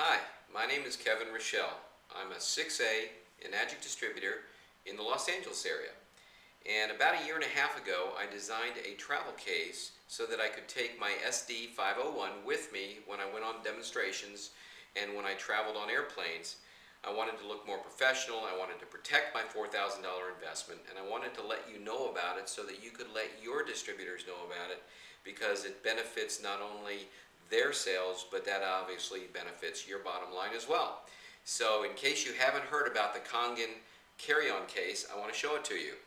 Hi, my name is Kevin Rishell. I'm a 6A Enagic Distributor in the Los Angeles area. And about a year and a half ago, I designed a travel case so that I could take my SD501 with me when I went on demonstrations and when I traveled on airplanes. I wanted to look more professional, I wanted to protect my $4,000 investment, and I wanted to let you know about it so that you could let your distributors know about it, because it benefits not only their sales, but that obviously benefits your bottom line as well. So in case you haven't heard about the Kangen Carry-On Case, I want to show it to you.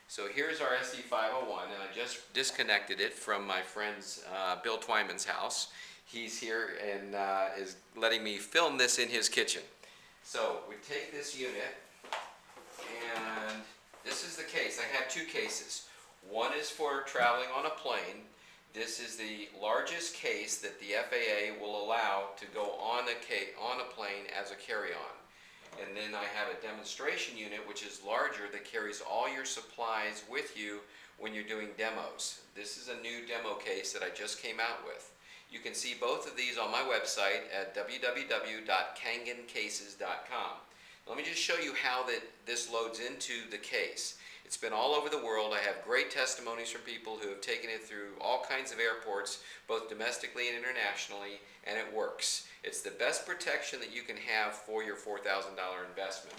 So here's our SD501, and I just disconnected it from my friend's Bill Twyman's house. He's here and is letting me film this in his kitchen. So we take this unit, and this is the case. I have two cases. One is for traveling on a plane. This is the largest case that the FAA will allow to go on a plane as a carry-on. And then I have a demonstration unit which is larger, that carries all your supplies with you when you're doing demos. This is a new demo case that I just came out with. You can see both of these on my website at www.kangencases.com. Let me just show you how this loads into the case. It's been all over the world. I have great testimonies from people who have taken it through all kinds of airports, both domestically and internationally, and it works. It's the best protection that you can have for your $4,000 investment,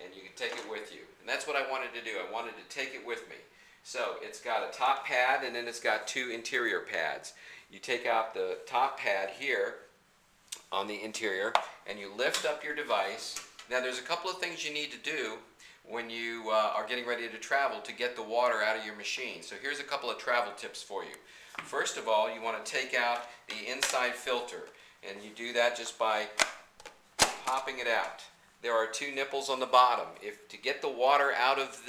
and you can take it with you. And that's what I wanted to do. I wanted to take it with me. So it's got a top pad, and then it's got two interior pads. You take out the top pad here on the interior, and you lift up your device. Now there's a couple of things you need to do when you are getting ready to travel to get the water out of your machine. So here's a couple of travel tips for you. First of all, you want to take out the inside filter, and you do that just by popping it out. There are two nipples on the bottom. To get the water out of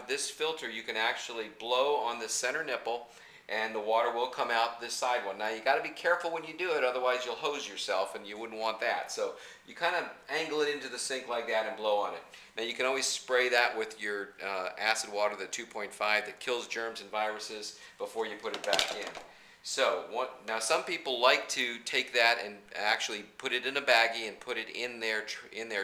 this filter, you can actually blow on the center nipple, and the water will come out this side one. Now you got to be careful when you do it, otherwise you'll hose yourself, and you wouldn't want that. So you kind of angle it into the sink like that and blow on it. Now you can always spray that with your acid water, the 2.5, that kills germs and viruses, before you put it back in. So now some people like to take that and actually put it in a baggie and put it in their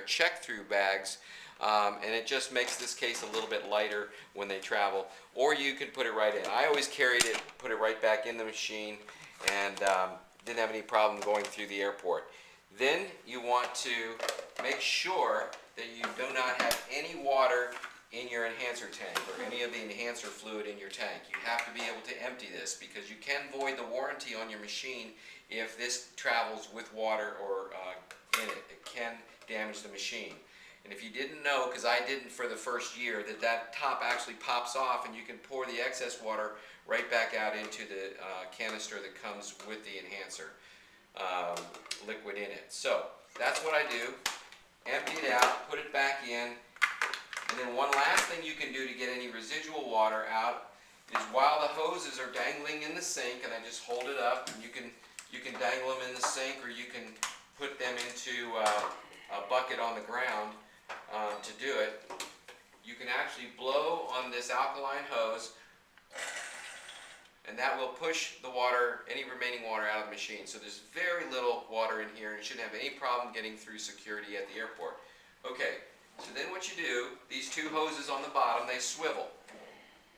check-through bags. And it just makes this case a little bit lighter when they travel. Or you can put it right in. I always carried it, put it right back in the machine, and didn't have any problem going through the airport. Then you want to make sure that you do not have any water in your enhancer tank, or any of the enhancer fluid in your tank. You have to be able to empty this, because you can void the warranty on your machine if this travels with water or in it. It can damage the machine. And if you didn't know, because I didn't for the first year, that top actually pops off, and you can pour the excess water right back out into the canister that comes with the enhancer liquid in it. So that's what I do. Empty it out, put it back in, and then one last thing you can do to get any residual water out is, while the hoses are dangling in the sink, and I just hold it up, and you can dangle them in the sink, or you can put them into a bucket on the ground to do it. You can actually blow on this alkaline hose, and that will push the water, any remaining water, out of the machine. So there's very little water in here, and you shouldn't have any problem getting through security at the airport. Okay, so then what you do, these two hoses on the bottom, they swivel.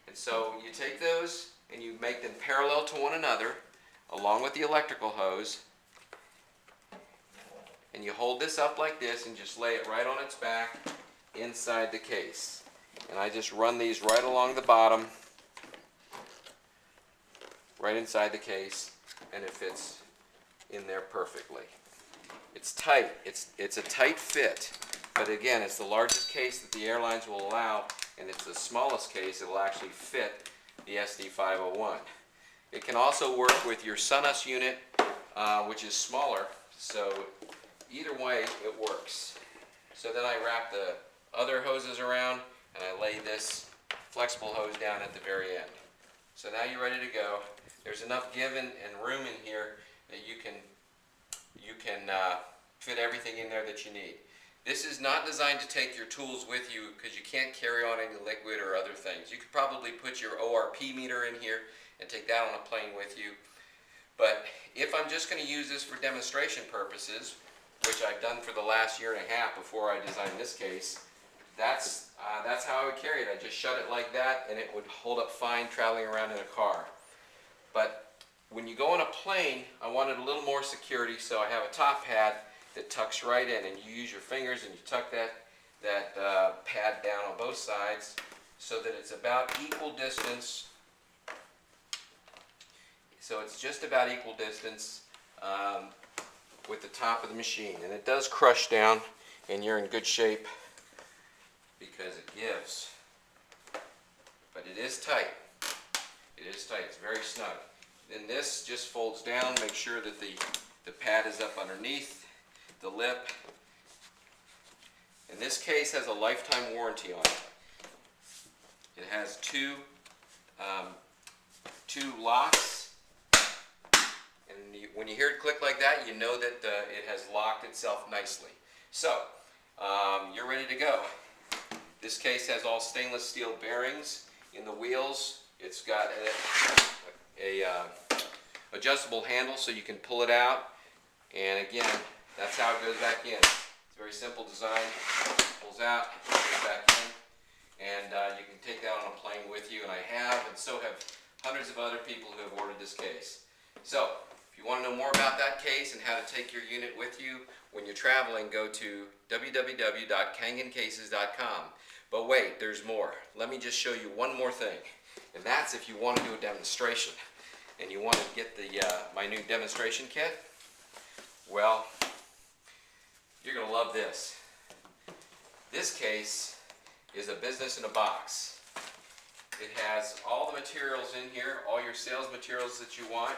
And so you take those and you make them parallel to one another, along with the electrical hose, and you hold this up like this and just lay it right on its back inside the case. And I just run these right along the bottom, right inside the case, and it fits in there perfectly. It's tight. It's a tight fit, but again, it's the largest case that the airlines will allow, and it's the smallest case that will actually fit the SD501. It can also work with your Sunus unit, which is smaller, so either way it works. So then I wrap the other hoses around, and I lay this flexible hose down at the very end. So now you're ready to go. There's enough give and room in here that you can fit everything in there that you need. This is not designed to take your tools with you, because you can't carry on any liquid or other things. You could probably put your ORP meter in here and take that on a plane with you. But if I'm just going to use this for demonstration purposes, which I've done for the last year and a half before I designed this case, that's how I would carry it. I just shut it like that, and it would hold up fine traveling around in a car. But when you go on a plane, I wanted a little more security, so I have a top pad that tucks right in, and you use your fingers and you tuck that pad down on both sides so that it's about equal distance. So it's just about equal distance with the top of the machine, and it does crush down, and you're in good shape because it gives. But it is tight. It is tight. It's very snug. Then this just folds down. Make sure that the pad is up underneath the lip. And this case has a lifetime warranty on it. It has two locks, and when you hear it click like that, you know that it has locked itself nicely. So you're ready to go. This case has all stainless steel bearings in the wheels. It's got a adjustable handle so you can pull it out, and again, that's how it goes back in. It's a very simple design. Pulls out, goes back in, and you can take that on a plane with you, and I have, and so have hundreds of other people who have ordered this case. So if you want to know more about that case and how to take your unit with you when you're traveling, go to www.kangencases.com. But wait, there's more. Let me just show you one more thing, and that's if you want to do a demonstration and you want to get my new demonstration kit. Well, you're going to love this. This case is a business in a box. It has all the materials in here, all your sales materials that you want.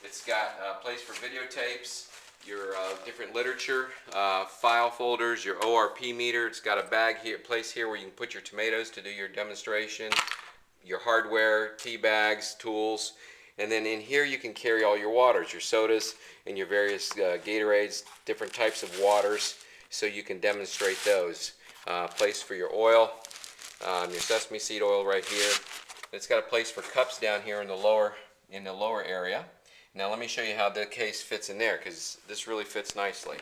It's got a place for videotapes, your different literature, file folders, your ORP meter. It's got a bag here, place here where you can put your tomatoes to do your demonstration, your hardware, tea bags, tools. And then in here you can carry all your waters, your sodas, and your various Gatorades, different types of waters, so you can demonstrate those. Place for your oil, your sesame seed oil right here. It's got a place for cups down here in the lower area. Now let me show you how the case fits in there, because this really fits nicely.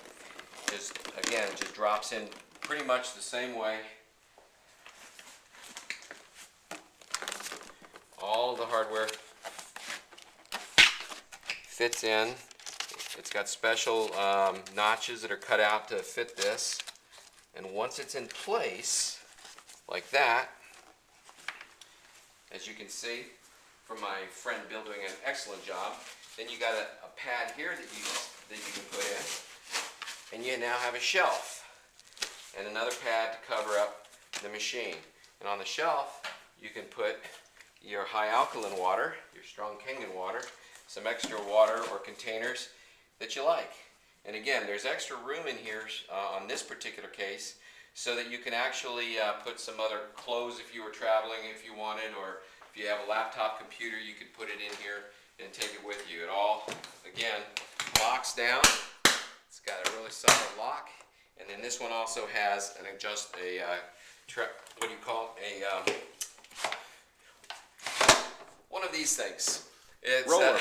Just again, it just drops in pretty much the same way. All the hardware fits in. It's got special notches that are cut out to fit this, and once it's in place like that, as you can see from my friend Bill doing an excellent job, then you got a pad here that you can put in, and you now have a shelf and another pad to cover up the machine. And on the shelf you can put your high alkaline water, your strong Kangen water, some extra water or containers that you like. And again, there's extra room in here on this particular case so that you can actually put some other clothes if you were traveling, if you wanted, or if you have a laptop computer, you could put it in here and take it with you. It all, again, locks down. It's got a really solid lock. And then this one also has what do you call it? One of these things. It's roller.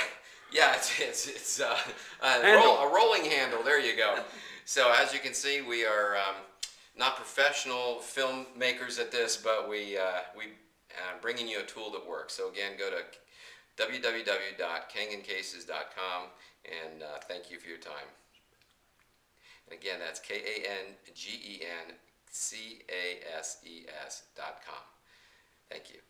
Yeah, it's a rolling handle. There you go. So as you can see, we are not professional filmmakers at this, but we bringing you a tool that works. So again, go to www.kangencases.com, and thank you for your time. And again, that's KangenCases.com. Thank you.